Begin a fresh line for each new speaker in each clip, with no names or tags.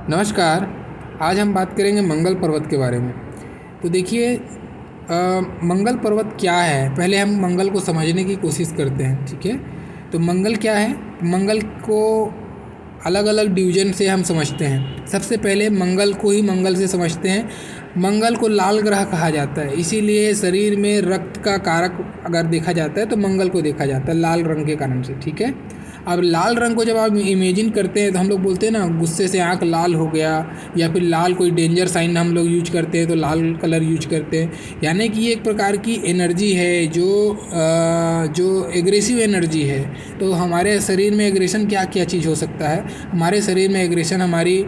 नमस्कार। आज हम बात करेंगे मंगल पर्वत के बारे में। तो देखिए, मंगल पर्वत क्या है, पहले हम मंगल को समझने की कोशिश करते हैं। ठीक है, तो मंगल क्या है? मंगल को अलग अलग डिवीजन से हम समझते हैं। सबसे पहले मंगल को ही मंगल से समझते हैं। मंगल को लाल ग्रह कहा जाता है, इसीलिए शरीर में रक्त का कारक अगर देखा जाता है तो मंगल को देखा जाता है लाल रंग के कारण से। ठीक है, अब लाल रंग को जब आप इमेजिन करते हैं तो हम लोग बोलते हैं ना, गुस्से से आँख लाल हो गया, या फिर लाल कोई डेंजर साइन हम लोग यूज करते हैं तो लाल कलर यूज करते हैं। यानी कि ये एक प्रकार की एनर्जी है जो एग्रेसिव एनर्जी है। तो हमारे शरीर में एग्रेशन क्या क्या चीज़ हो सकता है? हमारे शरीर में एग्रेशन हमारी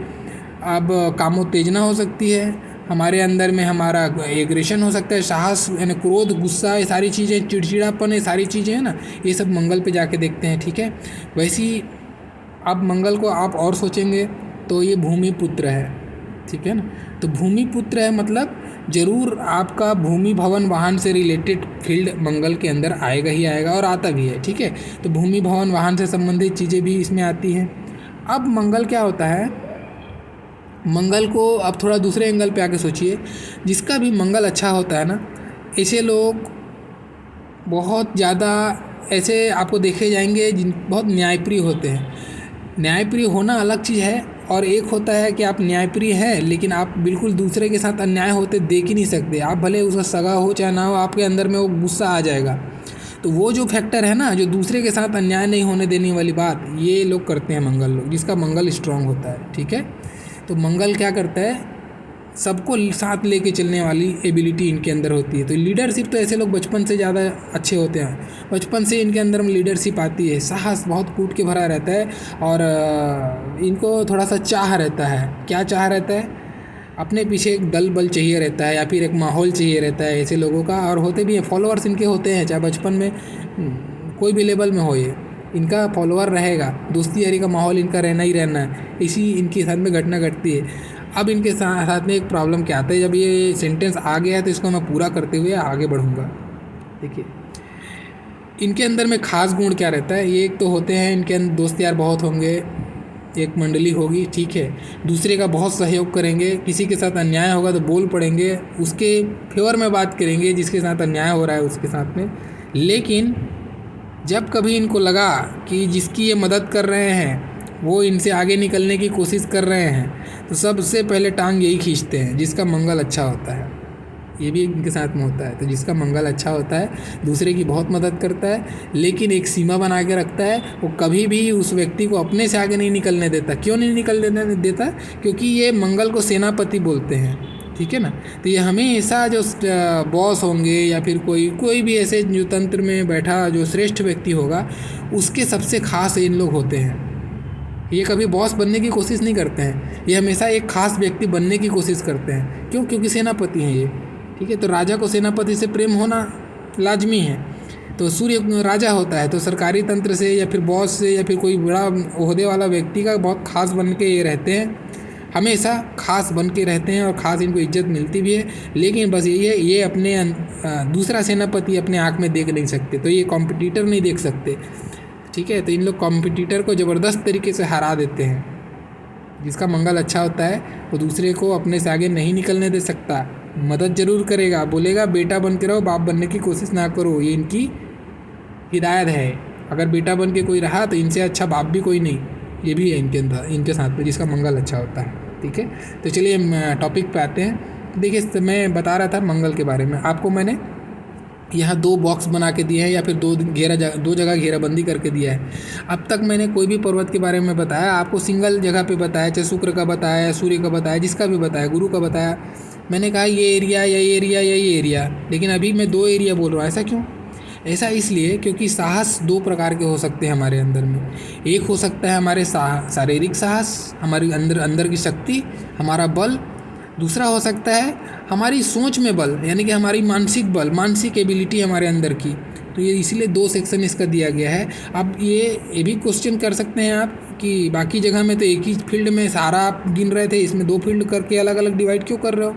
अब कामोत्तेजना हो सकती है, हमारे अंदर में हमारा एग्रेशन हो सकता है, साहस यानी क्रोध, गुस्सा, ये सारी चीज़ें, चिड़चिड़ापन, ये सारी चीज़ें हैं ना, ये सब मंगल पे जाके देखते हैं। ठीक है, वैसे ही अब मंगल को आप और सोचेंगे तो ये भूमि पुत्र है। ठीक है ना, तो भूमि पुत्र है मतलब ज़रूर आपका भूमि भवन वाहन से रिलेटेड फील्ड मंगल के अंदर आएगा ही आएगा, और आता भी है। ठीक है, तो भूमि भवन वाहन से संबंधित चीज़ें भी इसमें आती हैं। अब मंगल क्या होता है? मंगल को अब थोड़ा दूसरे एंगल पे आके सोचिए। जिसका भी मंगल अच्छा होता है ना, ऐसे लोग बहुत ज़्यादा ऐसे आपको देखे जाएंगे जिन बहुत न्यायप्रिय होते हैं। न्यायप्रिय होना अलग चीज़ है, और एक होता है कि आप न्यायप्रिय हैं लेकिन आप बिल्कुल दूसरे के साथ अन्याय होते देख ही नहीं सकते। आप भले उसका सगा हो चाहे ना हो, आपके अंदर में वो गुस्सा आ जाएगा। तो वो जो फैक्टर है ना, जो दूसरे के साथ अन्याय नहीं होने देने वाली बात, ये लोग करते हैं मंगल लोग, जिसका मंगल स्ट्रांग होता है। ठीक है, तो मंगल क्या करता है? सबको साथ लेके चलने वाली एबिलिटी इनके अंदर होती है। तो लीडरशिप तो ऐसे लोग बचपन से ज़्यादा अच्छे होते हैं, बचपन से इनके अंदर में लीडरशिप आती है। साहस बहुत कूट के भरा रहता है, और इनको थोड़ा सा चाह रहता है। क्या चाह रहता है? अपने पीछे एक दल बल चाहिए रहता है, या फिर एक माहौल चाहिए रहता है ऐसे लोगों का, और होते भी हैं, फॉलोअर्स इनके होते हैं। चाहे बचपन में कोई भी लेवल में हो, ये इनका फॉलोअर रहेगा, दोस्ती यारी का माहौल इनका रहना ही रहना है। इसी इनके साथ में घटना घटती है। अब इनके साथ में एक प्रॉब्लम क्या आता है, जब ये सेंटेंस आ गया है तो इसको मैं पूरा करते हुए आगे बढ़ूँगा। देखिए, इनके अंदर में खास गुण क्या रहता है? ये एक तो होते हैं इनके अंदर दोस्त यार बहुत होंगे, एक मंडली होगी। ठीक है, दूसरे का बहुत सहयोग करेंगे, किसी के साथ अन्याय होगा तो बोल पड़ेंगे, उसके फेवर में बात करेंगे जिसके साथ अन्याय हो रहा है उसके साथ में। लेकिन जब कभी इनको लगा कि जिसकी ये मदद कर रहे हैं वो इनसे आगे निकलने की कोशिश कर रहे हैं, तो सबसे पहले टांग यही खींचते हैं जिसका मंगल अच्छा होता है। ये भी इनके साथ में होता है। तो जिसका मंगल अच्छा होता है दूसरे की बहुत मदद करता है, लेकिन एक सीमा बना के रखता है। वो कभी भी उस व्यक्ति को अपने से आगे नहीं निकलने देता। क्यों नहीं निकलने देता? क्योंकि ये मंगल को सेनापति बोलते हैं। ठीक है ना, तो ये हमेशा जो बॉस होंगे, या फिर कोई भी ऐसे जो तंत्र में बैठा जो श्रेष्ठ व्यक्ति होगा, उसके सबसे खास इन लोग होते हैं। ये कभी बॉस बनने की कोशिश नहीं करते हैं, ये हमेशा एक खास व्यक्ति बनने की कोशिश करते हैं। क्यों? क्योंकि सेनापति हैं ये। ठीक है, तो राजा को सेनापति से प्रेम होना लाजमी है। तो सूर्य राजा होता है, तो सरकारी तंत्र से या फिर बॉस से या फिर कोई बड़ा ओहदे वाला व्यक्ति का बहुत खास बन के ये रहते हैं, हमेशा खास बन के रहते हैं, और ख़ास इनको इज्जत मिलती भी है। लेकिन बस यही है, ये अपने दूसरा सेनापति अपने आँख में देख नहीं सकते, तो ये कॉम्पिटिटर नहीं देख सकते। ठीक है, तो इन लोग कॉम्पिटिटर को ज़बरदस्त तरीके से हरा देते हैं। जिसका मंगल अच्छा होता है वो दूसरे को अपने से आगे नहीं निकलने दे सकता, मदद ज़रूर करेगा, बोलेगा बेटा बन के रहो, बाप बनने की कोशिश ना करो। ये इनकी हिदायत है। अगर बेटा बन के कोई रहा तो इनसे अच्छा बाप भी कोई नहीं। ये भी है इनके अंदर, इनके साथ में, जिसका मंगल अच्छा होता है। ठीक है, तो चलिए हम टॉपिक पे आते हैं। देखिए, मैं बता रहा था मंगल के बारे में, आपको मैंने यहाँ 2 बॉक्स बना के दिए हैं, या फिर 2 जगह घेराबंदी करके दिया है। अब तक मैंने कोई भी पर्वत के बारे में बताया, आपको सिंगल जगह पे बताया, चाहे शुक्र का बताया, सूर्य का बताया, जिसका भी बताया, गुरु का बताया। मैंने कहा ये एरिया, यही एरिया, यही एरिया, लेकिन अभी मैं 2 एरिया बोल रहा हूँ। ऐसा क्यों? ऐसा इसलिए क्योंकि साहस 2 प्रकार के हो सकते हैं हमारे अंदर में। एक हो सकता है हमारे शारीरिक साहस, हमारी अंदर की शक्ति, हमारा बल। दूसरा हो सकता है हमारी सोच में बल, यानी कि हमारी मानसिक बल, मानसिक एबिलिटी हमारे अंदर की। तो ये इसीलिए 2 सेक्शन इसका दिया गया है। अब ये भी क्वेश्चन कर सकते हैं आप कि बाकी जगह में तो एक ही फील्ड में सारा आप गिन रहे थे, इसमें 2 फील्ड करके अलग अलग डिवाइड क्यों कर रहे हो?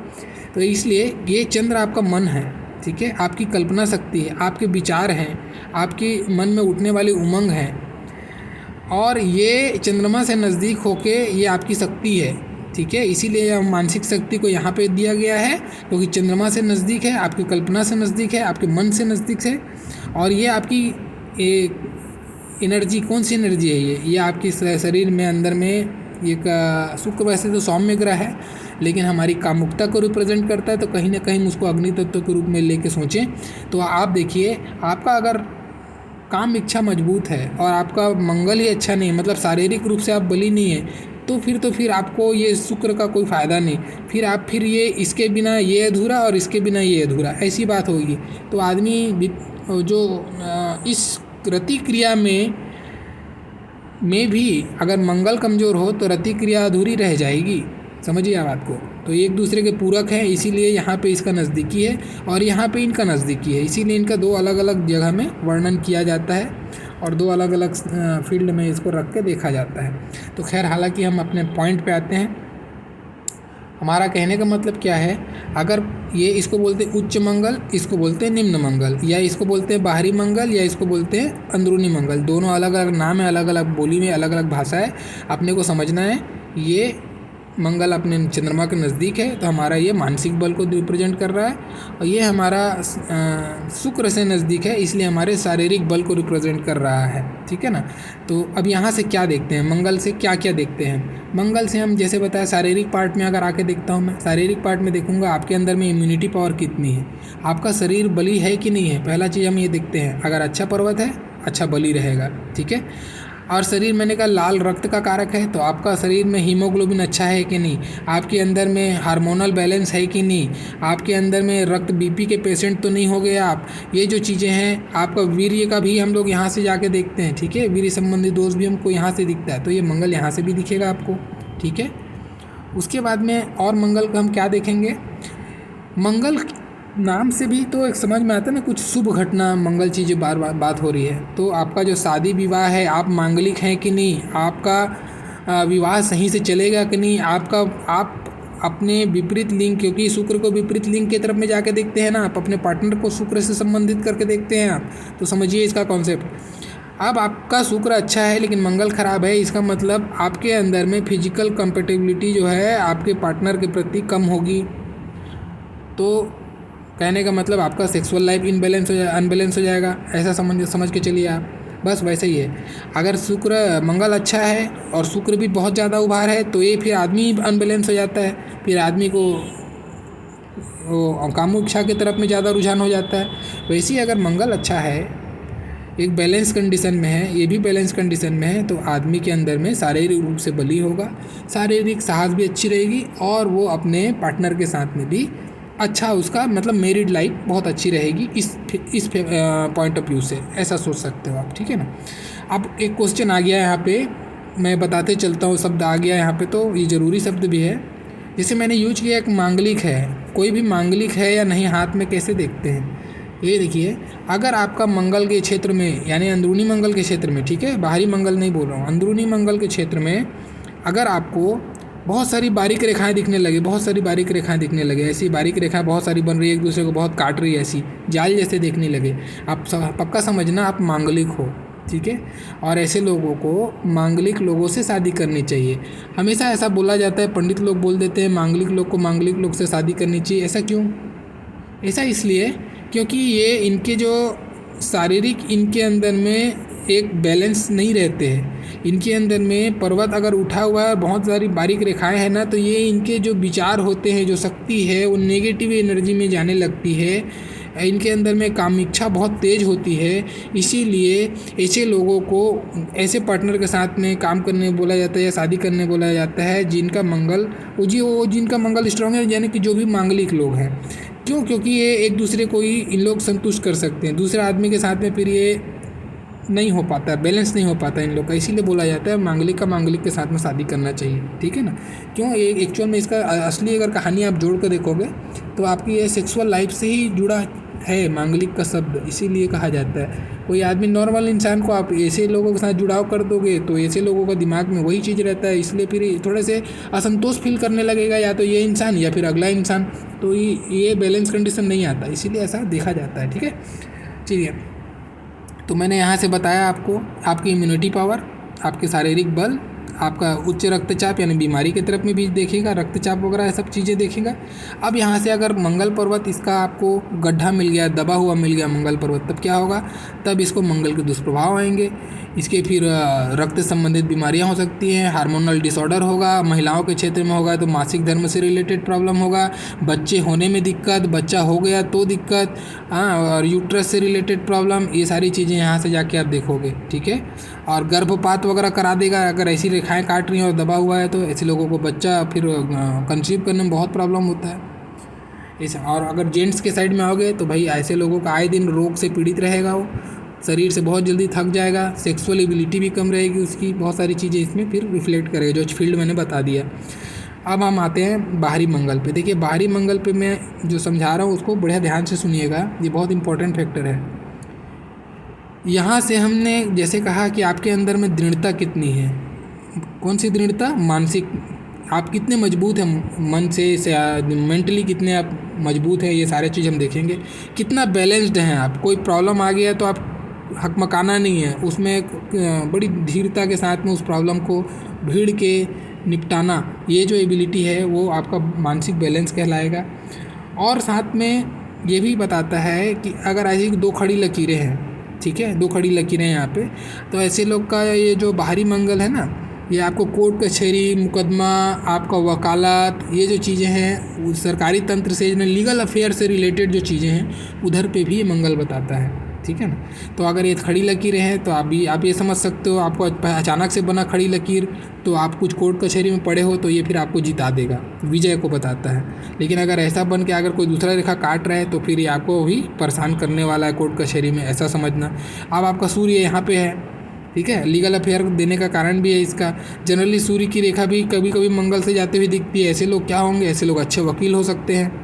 तो इसलिए ये चंद्र आपका मन है। ठीक है, आपकी कल्पना शक्ति है, आपके विचार हैं, आपके मन में उठने वाली उमंग है, और ये चंद्रमा से नज़दीक होके ये आपकी शक्ति है। ठीक है। इसीलिए मानसिक शक्ति को यहाँ पे दिया गया है क्योंकि चंद्रमा से नज़दीक है, आपकी कल्पना से नज़दीक है, आपके मन से नज़दीक है। और ये आपकी एनर्जी, कौन सी एनर्जी है ये आपकी शरीर में अंदर में एक शुक्र वैसे तो सौम्य ग्रह है, लेकिन हमारी कामुकता को रिप्रेजेंट करता है। तो कहीं ना कहीं उसको अग्नि तत्व के रूप में लेके सोचें तो आप देखिए, आपका अगर काम इच्छा मजबूत है और आपका मंगल ही अच्छा नहीं, मतलब शारीरिक रूप से आप बली नहीं है, तो फिर आपको ये शुक्र का कोई फ़ायदा नहीं। फिर ये इसके बिना ये अधूरा और इसके बिना ये अधूरा, ऐसी बात होगी। तो आदमी जो इस रति क्रिया में भी अगर मंगल कमज़ोर हो तो रति क्रिया अधूरी रह जाएगी। समझिए आप बात को। तो एक दूसरे के पूरक हैं, इसीलिए यहाँ पे इसका नज़दीकी है और यहाँ पे इनका नज़दीकी है, इसीलिए इनका दो अलग अलग जगह में वर्णन किया जाता है और दो अलग अलग फील्ड में इसको रख के देखा जाता है। तो खैर, हालांकि हम अपने पॉइंट पे आते हैं। हमारा कहने का मतलब क्या है, अगर ये इसको बोलते हैं उच्च मंगल, इसको बोलते हैं निम्न मंगल, या इसको बोलते हैं बाहरी मंगल, या इसको बोलते हैं अंदरूनी मंगल। दोनों अलग अलग नाम है, अलग अलग बोली में अलग अलग भाषा है, अपने को समझना है। ये मंगल अपने चंद्रमा के नज़दीक है तो हमारा ये मानसिक बल को रिप्रेजेंट कर रहा है, और ये हमारा शुक्र से नज़दीक है, इसलिए हमारे शारीरिक बल को रिप्रेजेंट कर रहा है। ठीक है ना। तो अब यहाँ से क्या देखते हैं, मंगल से क्या क्या देखते हैं। मंगल से हम जैसे बताया, शारीरिक पार्ट में अगर आके देखता हूँ मैं, शारीरिक पार्ट में देखूँगा आपके अंदर में इम्यूनिटी पावर कितनी है, आपका शरीर बली है कि नहीं है। पहला चीज़ हम ये देखते हैं, अगर अच्छा पर्वत है, अच्छा बली रहेगा। ठीक है। और शरीर, मैंने कहा लाल रक्त का कारक है, तो आपका शरीर में हीमोग्लोबिन अच्छा है कि नहीं, आपके अंदर में हार्मोनल बैलेंस है कि नहीं, आपके अंदर में रक्त बीपी के पेशेंट तो नहीं हो गए आप। ये जो चीज़ें हैं, आपका वीर्य का भी हम लोग यहाँ से जाके देखते हैं। ठीक है। वीर्य संबंधी दोष भी हमको यहाँ से दिखता है, तो ये मंगल यहाँ से भी दिखेगा आपको। ठीक है। उसके बाद में और मंगल को हम क्या देखेंगे, मंगल नाम से भी तो एक समझ में आता है ना, कुछ शुभ घटना, मंगल चीज़ें बार बार बात हो रही है। तो आपका जो शादी विवाह है, आप मांगलिक हैं कि नहीं, आपका विवाह सही से चलेगा कि नहीं, आप अपने विपरीत लिंग, क्योंकि शुक्र को विपरीत लिंग की तरफ में जाके देखते हैं ना, आप अपने पार्टनर को शुक्र से संबंधित करके देखते हैं आप। तो समझिए इसका कॉन्सेप्ट। अब आपका शुक्र अच्छा है लेकिन मंगल खराब है, इसका मतलब आपके अंदर में फिजिकल कंपेटिबिलिटी जो है आपके पार्टनर के प्रति कम होगी। तो कहने का मतलब आपका सेक्सुअल लाइफ अनबैलेंस हो जाएगा, ऐसा समझ के चलिए आप। बस वैसे ही है। अगर मंगल अच्छा है और शुक्र भी बहुत ज़्यादा उभार है, तो ये फिर आदमी अनबैलेंस हो जाता है, फिर आदमी को कामुक इच्छा की तरफ में ज़्यादा रुझान हो जाता है। वैसे ही अगर मंगल अच्छा है, एक बैलेंस कंडीशन में है, ये भी बैलेंस कंडीशन में है, तो आदमी के अंदर में शारीरिक रूप से बली होगा, शारीरिक साहस भी अच्छी रहेगी, और वो अपने पार्टनर के साथ में भी अच्छा, उसका मतलब मैरिड लाइफ बहुत अच्छी रहेगी। इस पॉइंट ऑफ व्यू से ऐसा सोच सकते हो आप। ठीक है ना। अब एक क्वेश्चन आ गया है यहाँ पे, मैं बताते चलता हूँ, शब्द आ गया है यहाँ पे, तो ये ज़रूरी शब्द भी है। जैसे मैंने यूज किया, एक मांगलिक है, कोई भी मांगलिक है या नहीं, हाथ में कैसे देखते हैं। ये देखिए, अगर आपका मंगल के क्षेत्र में, यानी अंदरूनी मंगल के क्षेत्र में, ठीक है, बाहरी मंगल नहीं बोल रहा हूँ, अंदरूनी मंगल के क्षेत्र में अगर आपको बहुत सारी बारीक रेखाएं दिखने लगे, ऐसी बारीक रेखाएं बहुत सारी बन रही है, एक दूसरे को बहुत काट रही है, ऐसी जाल जैसे देखने लगे, आप पक्का समझना आप मांगलिक हो। ठीक है। और ऐसे लोगों को, मांगलिक लोगों से शादी करनी चाहिए। हमेशा ऐसा बोला जाता है, पंडित लोग बोल देते हैं मांगलिक लोग को मांगलिक लोग से शादी करनी चाहिए। ऐसा क्यों? ऐसा इसलिए क्योंकि ये इनके जो शारीरिक, इनके अंदर में एक बैलेंस नहीं रहते हैं। इनके अंदर में पर्वत अगर उठा हुआ है, बहुत सारी बारीक रेखाएं हैं ना, तो ये इनके जो विचार होते हैं, जो शक्ति है, वो नेगेटिव एनर्जी में जाने लगती है। इनके अंदर में कामिच्छा बहुत तेज़ होती है। इसीलिए ऐसे लोगों को ऐसे पार्टनर के साथ में काम करने बोला जाता है या शादी करने बोला जाता है जिनका मंगल स्ट्रॉन्ग है, यानी कि जो भी मांगलिक लोग हैं। क्यों? क्योंकि ये एक दूसरे को ही इन लोग संतुष्ट कर सकते हैं, दूसरे आदमी के साथ में फिर ये नहीं हो पाता, बैलेंस नहीं हो पाता इन लोग का। इसीलिए बोला जाता है मांगलिक का मांगलिक के साथ में शादी करना चाहिए। ठीक है ना। क्यों? ये एक्चुअल में इसका असली अगर कहानी आप जोड़ कर देखोगे तो आपकी ये सेक्सुअल लाइफ से ही जुड़ा है मांगलिक का शब्द, इसीलिए कहा जाता है। कोई आदमी, नॉर्मल इंसान को आप ऐसे लोगों के साथ जुड़ाव कर दोगे तो ऐसे लोगों का दिमाग में वही चीज़ रहता है, इसलिए फिर थोड़े से असंतोष फील करने लगेगा, या तो ये इंसान या फिर अगला इंसान, तो ये बैलेंस कंडीशन नहीं आता, इसीलिए ऐसा देखा जाता है। ठीक है। चलिए, तो मैंने यहाँ से बताया आपको, आपकी इम्यूनिटी पावर, आपके शारीरिक बल, आपका उच्च रक्तचाप यानी बीमारी की तरफ में भी देखेगा, रक्तचाप वगैरह ये सब चीज़ें देखेगा। अब यहाँ से अगर मंगल पर्वत इसका आपको गड्ढा मिल गया, दबा हुआ मिल गया मंगल पर्वत, तब क्या होगा, तब इसको मंगल के दुष्प्रभाव आएंगे। इसके फिर रक्त संबंधित बीमारियां हो सकती हैं, हार्मोनल डिसऑर्डर होगा, महिलाओं के क्षेत्र में होगा तो मासिक धर्म से रिलेटेड प्रॉब्लम होगा, बच्चे होने में दिक्कत, बच्चा हो गया तो दिक्कत, और यूट्रस से रिलेटेड प्रॉब्लम, ये सारी चीज़ें यहाँ से जाके आप देखोगे, ठीक है। और गर्भपात वगैरह करा देगा, अगर ऐसी रेखाएं काट रही हैं और दबा हुआ है तो ऐसे लोगों को बच्चा फिर कंसीव करने में बहुत प्रॉब्लम होता है। और अगर जेंट्स के साइड में आओगे तो भाई ऐसे लोगों का आए दिन रोग से पीड़ित रहेगा, वो शरीर से बहुत जल्दी थक जाएगा, सेक्सुअल एबिलिटी भी कम रहेगी उसकी, बहुत सारी चीज़ें इसमें फिर रिफ्लेक्ट करेगा, जो फील्ड मैंने बता दिया। अब हम आते हैं बाहरी मंगल पे। देखिए बाहरी मंगल पे मैं जो समझा रहा हूँ उसको बढ़िया ध्यान से सुनिएगा, ये बहुत इंपॉर्टेंट फैक्टर है। यहाँ से हमने जैसे कहा कि आपके अंदर में दृढ़ता कितनी है, कौन सी दृढ़ता, मानसिक, आप कितने मजबूत हैं मन से मेंटली कितने आप मजबूत हैं, ये सारे चीज़ हम देखेंगे। कितना बैलेंस्ड हैं आप, कोई प्रॉब्लम आ गया तो आप हकमकाना नहीं है, उसमें बड़ी धीरता के साथ में उस प्रॉब्लम को भीड़ के निपटाना, ये जो एबिलिटी है वो आपका मानसिक बैलेंस कहलाएगा। और साथ में ये भी बताता है कि अगर ऐसी 2 खड़ी लकीरें हैं, ठीक है, 2 खड़ी लकीरें हैं यहाँ पे, तो ऐसे लोग का ये जो बाहरी मंगल है ना, ये आपको कोर्ट कचहरी, मुकदमा, आपका वकालत, ये जो चीज़ें हैं सरकारी तंत्र से, लीगल अफेयर से रिलेटेड जो चीज़ें हैं उधर पे भी ये मंगल बताता है, ठीक है ना। तो अगर ये खड़ी लकीरें हैं तो आप ये समझ सकते हो, आपको अचानक से बना खड़ी लकीर तो आप कुछ कोर्ट कचहरी में पड़े हो तो ये फिर आपको जिता देगा, विजय को बताता है। लेकिन अगर ऐसा बन के अगर कोई दूसरा रेखा काट रहा है तो फिर ये आपको भी परेशान करने वाला है कोर्ट कचहरी में, ऐसा समझना। अब आपका सूर्य यहाँ पे है, ठीक है, लीगल अफेयर देने का कारण भी है इसका। जनरली सूर्य की रेखा भी कभी कभी मंगल से जाते हुए दिखती है। ऐसे लोग क्या होंगे, ऐसे लोग अच्छे वकील हो सकते हैं,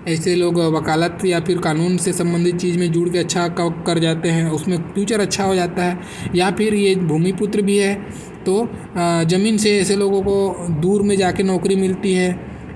ऐसे लोग वकालत या फिर कानून से संबंधित चीज़ में जुड़ के अच्छा कर जाते हैं, उसमें फ्यूचर अच्छा हो जाता है। या फिर ये भूमिपुत्र भी है तो ज़मीन से ऐसे लोगों को दूर में जाके नौकरी मिलती है,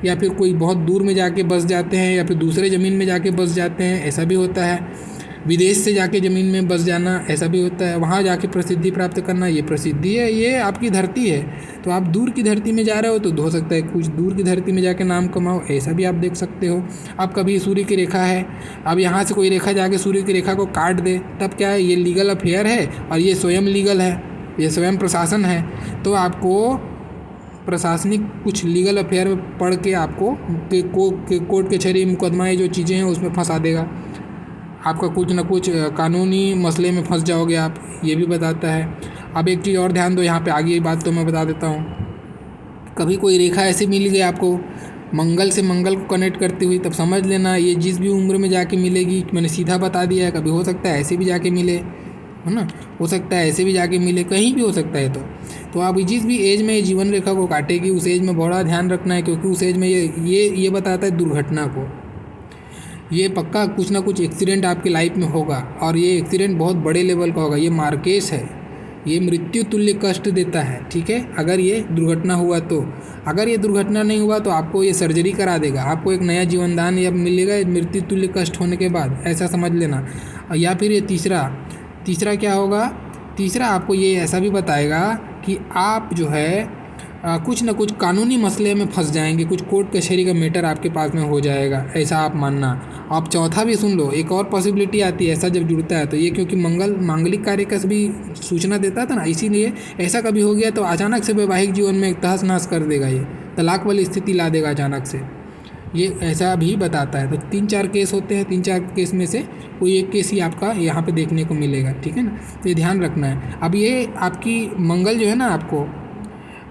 या फिर कोई बहुत दूर में जाके बस जाते हैं, या फिर दूसरे ज़मीन में जाके बस जाते हैं, ऐसा भी होता है। विदेश से जाके ज़मीन में बस जाना, ऐसा भी होता है। वहाँ जाके प्रसिद्धि प्राप्त करना, ये प्रसिद्धि है, ये आपकी धरती है। तो आप दूर की धरती में जा रहे हो तो हो सकता है कुछ दूर की धरती में जाके नाम कमाओ, ऐसा भी आप देख सकते हो। अब कभी सूर्य की रेखा है, अब यहाँ से कोई रेखा जाके सूर्य की रेखा को काट दे, तब क्या है, ये लीगल अफेयर है और ये स्वयं लीगल है, ये स्वयं प्रशासन है। तो आपको प्रशासनिक कुछ लीगल अफेयर में पढ़ के आपको कोर्ट कचहरी, मुकदमा, ये जो चीज़ें हैं उसमें फंसा देगा, आपका कुछ ना कुछ कानूनी मसले में फंस जाओगे आप, ये भी बताता है। अब एक चीज़ और ध्यान दो, यहाँ पे आगे बात तो मैं बता देता हूँ। कभी कोई रेखा ऐसी मिल गई आपको मंगल से मंगल को कनेक्ट करती हुई, तब समझ लेना ये जिस भी उम्र में जाके मिलेगी, मैंने सीधा बता दिया है। कभी हो सकता है ऐसे भी जाके मिले, है ना, हो सकता है ऐसे भी जाके मिले, कहीं भी हो सकता है। तो आप जिस भी एज में ये जीवन रेखा को काटेगी उस एज में बड़ा ध्यान रखना है, क्योंकि उस एज में ये बताता है दुर्घटना को। ये पक्का कुछ ना कुछ एक्सीडेंट आपकी लाइफ में होगा, और ये एक्सीडेंट बहुत बड़े लेवल का होगा। ये मार्केस है, ये मृत्यु तुल्य कष्ट देता है, ठीक है, अगर ये दुर्घटना हुआ तो। अगर ये दुर्घटना नहीं हुआ तो आपको ये सर्जरी करा देगा, आपको एक नया जीवन दान या मिलेगा मृत्यु तुल्य कष्ट होने के बाद, ऐसा समझ लेना। या फिर ये तीसरा क्या होगा, तीसरा आपको ये ऐसा भी बताएगा कि आप जो है कुछ ना कुछ कानूनी मसले में फंस जाएंगे, कुछ कोर्ट कचहरी का मैटर आपके पास में हो जाएगा, ऐसा आप मानना। आप चौथा भी सुन लो, एक और पॉसिबिलिटी आती है ऐसा जब जुड़ता है तो, ये क्योंकि मंगल मांगलिक कार्य का भी सूचना देता था ना, इसीलिए ऐसा कभी हो गया तो अचानक से वैवाहिक जीवन में तहस नहस कर देगा, ये तलाक वाली स्थिति ला देगा अचानक से, ये ऐसा भी बताता है। तो 3-4 केस होते हैं, 3-4 केस में से कोई एक केस ही आपका यहाँ पे देखने को मिलेगा, ठीक है ना, तो ये ध्यान रखना है। अब ये आपकी मंगल जो है ना, आपको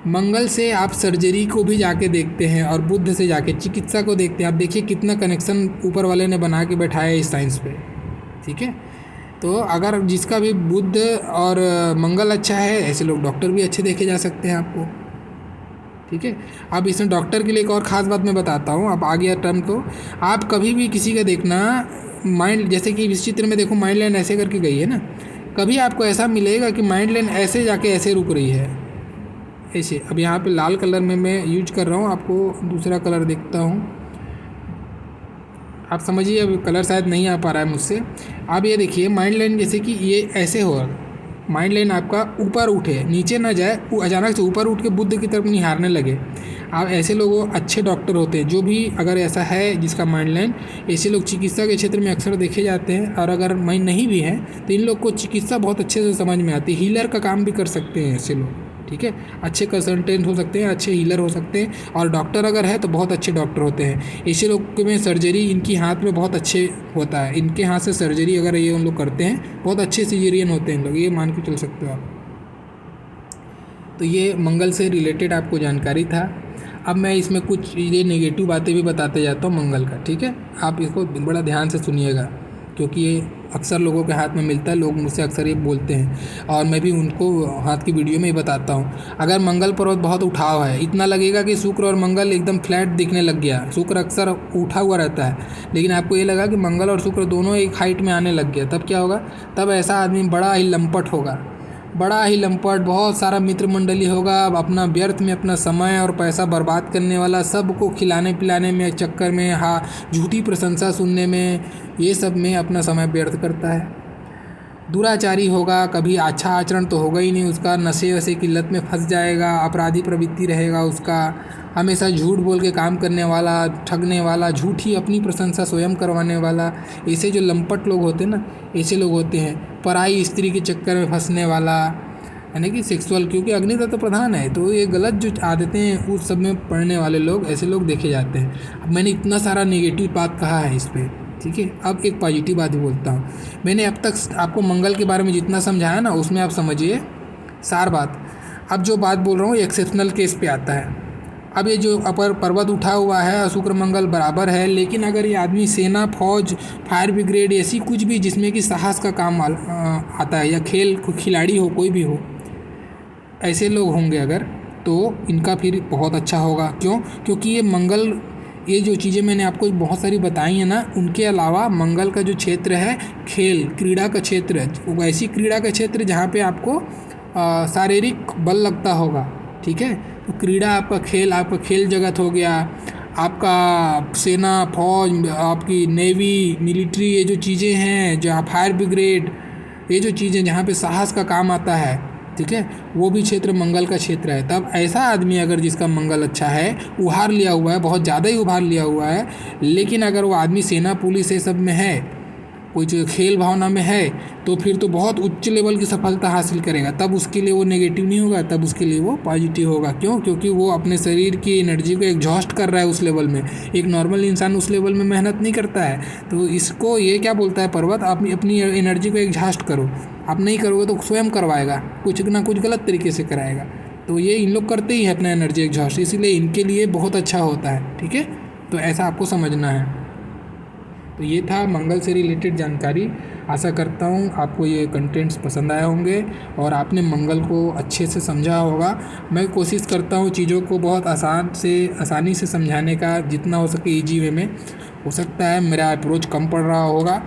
मंगल से आप सर्जरी को भी जाके देखते हैं और बुध से जाके चिकित्सा को देखते हैं। आप देखिए कितना कनेक्शन ऊपर वाले ने बना के बैठाया है इस साइंस पे, ठीक है। तो अगर जिसका भी बुध और मंगल अच्छा है, ऐसे लोग डॉक्टर भी अच्छे देखे जा सकते हैं आपको, ठीक है। अब इसमें डॉक्टर के लिए एक और ख़ास बात मैं बताता हूँ, अब आ गया टर्म। तो आप कभी भी किसी का देखना माइंड, जैसे कि इस चित्र में देखो माइंड लाइन ऐसे करके गई है ना, कभी आपको ऐसा मिलेगा कि माइंड लाइन ऐसे जाके ऐसे रुक रही है, ऐसे। अब यहाँ पे लाल कलर में मैं यूज कर रहा हूँ, आपको दूसरा कलर देखता हूँ, आप समझिए, अब कलर शायद नहीं आ पा रहा है मुझसे। आप ये देखिए माइंड लाइन जैसे कि ये ऐसे हो, माइंड लाइन आपका ऊपर उठे, नीचे ना जाए, वो अचानक से ऊपर उठ के बुद्ध की तरफ निहारने लगे। आप ऐसे लोगों अच्छे डॉक्टर होते हैं, जो भी अगर ऐसा है जिसका माइंड लाइन, ऐसे लोग चिकित्सा के क्षेत्र में अक्सर देखे जाते हैं। और अगर माइंड नहीं भी है तो इन लोग को चिकित्सा बहुत अच्छे से समझ में आती है, हीलर का काम भी कर सकते हैं ऐसे लोग, ठीक है। अच्छे कंसल्टेंट हो सकते हैं, अच्छे हीलर हो सकते हैं, और डॉक्टर अगर है तो बहुत अच्छे डॉक्टर होते हैं। ऐसे लोग में सर्जरी इनकी हाथ में बहुत अच्छे होता है, इनके हाथ से सर्जरी अगर ये उन लोग करते हैं, बहुत अच्छे सर्जरियन होते हैं इन लोग, ये मान के चल सकते हो आप। तो ये मंगल से रिलेटेड आपको जानकारी था। अब मैं इसमें कुछ ये नेगेटिव बातें भी बताते जाता हूँ मंगल का, ठीक है। आप इसको बड़ा ध्यान से सुनिएगा, क्योंकि ये अक्सर लोगों के हाथ में मिलता है, लोग मुझसे अक्सर ये बोलते हैं और मैं भी उनको हाथ की वीडियो में ही बताता हूँ। अगर मंगल पर्वत बहुत उठाव है, इतना लगेगा कि शुक्र और मंगल एकदम फ्लैट दिखने लग गया, शुक्र अक्सर उठा हुआ रहता है, लेकिन आपको ये लगा कि मंगल और शुक्र दोनों एक हाइट में आने लग गया, तब क्या होगा? तब ऐसा आदमी बड़ा ही लंपट होगा, बड़ा ही लंपट, बहुत सारा मित्र मंडली होगा, अपना व्यर्थ में अपना समय और पैसा बर्बाद करने वाला, सबको खिलाने पिलाने में चक्कर में, हाँ, झूठी प्रशंसा सुनने में, ये सब में अपना समय व्यर्थ करता है। दुराचारी होगा, कभी अच्छा आचरण तो होगा ही नहीं उसका, नशे वशे की लत में फंस जाएगा, अपराधी प्रवृत्ति रहेगा उसका, हमेशा झूठ बोल के काम करने वाला, ठगने वाला, झूठी अपनी प्रशंसा स्वयं करवाने वाला। ऐसे जो लंपट लोग होते हैं ना, ऐसे लोग होते हैं। पराई स्त्री के चक्कर में फंसने वाला, यानी कि सेक्सुअल, क्योंकि अग्नि तत्व प्रधान है, तो ये गलत जो आदतें हैं उस सब में पड़ने वाले लोग, ऐसे लोग देखे जाते हैं। अब मैंने इतना सारा नेगेटिव बात कहा है इस पर, ठीक है। अब एक पॉजिटिव बात ही बोलता हूँ। मैंने अब तक आपको मंगल के बारे में जितना समझाया ना, उसमें आप समझिए सार बात। अब जो बात बोल रहा हूँ एक्सेप्शनल केस पे आता है। अब ये जो अपर पर्वत उठा हुआ है, शुक्र मंगल बराबर है, लेकिन अगर ये आदमी सेना, फौज, फायर ब्रिगेड, ऐसी कुछ भी जिसमें कि साहस का काम आता है, या खेल खिलाड़ी हो, कोई भी हो, ऐसे लोग होंगे अगर, तो इनका फिर बहुत अच्छा होगा। क्यों? क्योंकि ये मंगल, ये जो चीज़ें मैंने आपको बहुत सारी बताई हैं ना, उनके अलावा मंगल का जो क्षेत्र है खेल क्रीड़ा का क्षेत्र है, वो ऐसी क्रीड़ा का क्षेत्र जहाँ पे आपको शारीरिक बल लगता होगा, ठीक है। तो क्रीड़ा आपका खेल जगत हो गया, आपका सेना, फौज, आपकी नेवी, मिलिट्री, ये जो चीज़ें हैं, जहाँ फायर ब्रिगेड, ये जो चीज़ें जहाँ पे साहस का काम आता है, ठीक है, वो भी क्षेत्र मंगल का क्षेत्र है। तब ऐसा आदमी अगर जिसका मंगल अच्छा है, उभार लिया हुआ है, बहुत ज़्यादा ही उभार लिया हुआ है, लेकिन अगर वो आदमी सेना, पुलिस, ये सब में है, कोई जो खेल भावना में है, तो फिर तो बहुत उच्च लेवल की सफलता हासिल करेगा। तब उसके लिए वो नेगेटिव नहीं होगा, तब उसके लिए वो पॉजिटिव होगा। क्यों? क्योंकि वो अपने शरीर की एनर्जी को एग्जॉस्ट कर रहा है उस लेवल में। एक नॉर्मल इंसान उस लेवल में मेहनत नहीं करता है। तो इसको ये क्या बोलता है पर्वत, आप अपनी एनर्जी को एग्जॉस्ट करो। आप नहीं करोगे तो स्वयं करवाएगा, कुछ ना कुछ गलत तरीके से कराएगा। तो ये इन लोग करते ही है अपना एनर्जी एग्जॉस्ट, इसीलिए इनके लिए बहुत अच्छा होता है, ठीक है। तो ऐसा आपको समझना है। तो ये था मंगल से रिलेटेड जानकारी। आशा करता हूँ आपको ये कंटेंट्स पसंद आए होंगे और आपने मंगल को अच्छे से समझा होगा। मैं कोशिश करता हूँ चीज़ों को बहुत आसानी से समझाने का, जितना हो सके ईजी वे में। हो सकता है मेरा अप्रोच कम पड़ रहा होगा,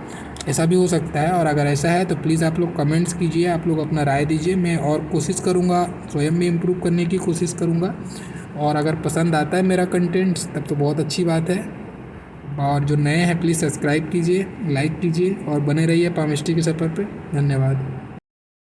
ऐसा भी हो सकता है। और अगर ऐसा है तो प्लीज़ आप लोग कमेंट्स कीजिए, आप लोग अपना राय दीजिए। मैं और कोशिश करूँगा, स्वयं भी इम्प्रूव करने की कोशिश करूँगा। और अगर पसंद आता है मेरा कंटेंट्स तब तो बहुत अच्छी बात है। और जो नए हैं प्लीज़ सब्सक्राइब कीजिए, लाइक कीजिए और बने रहिए पामिस्ट्री के सफ़र पे। धन्यवाद।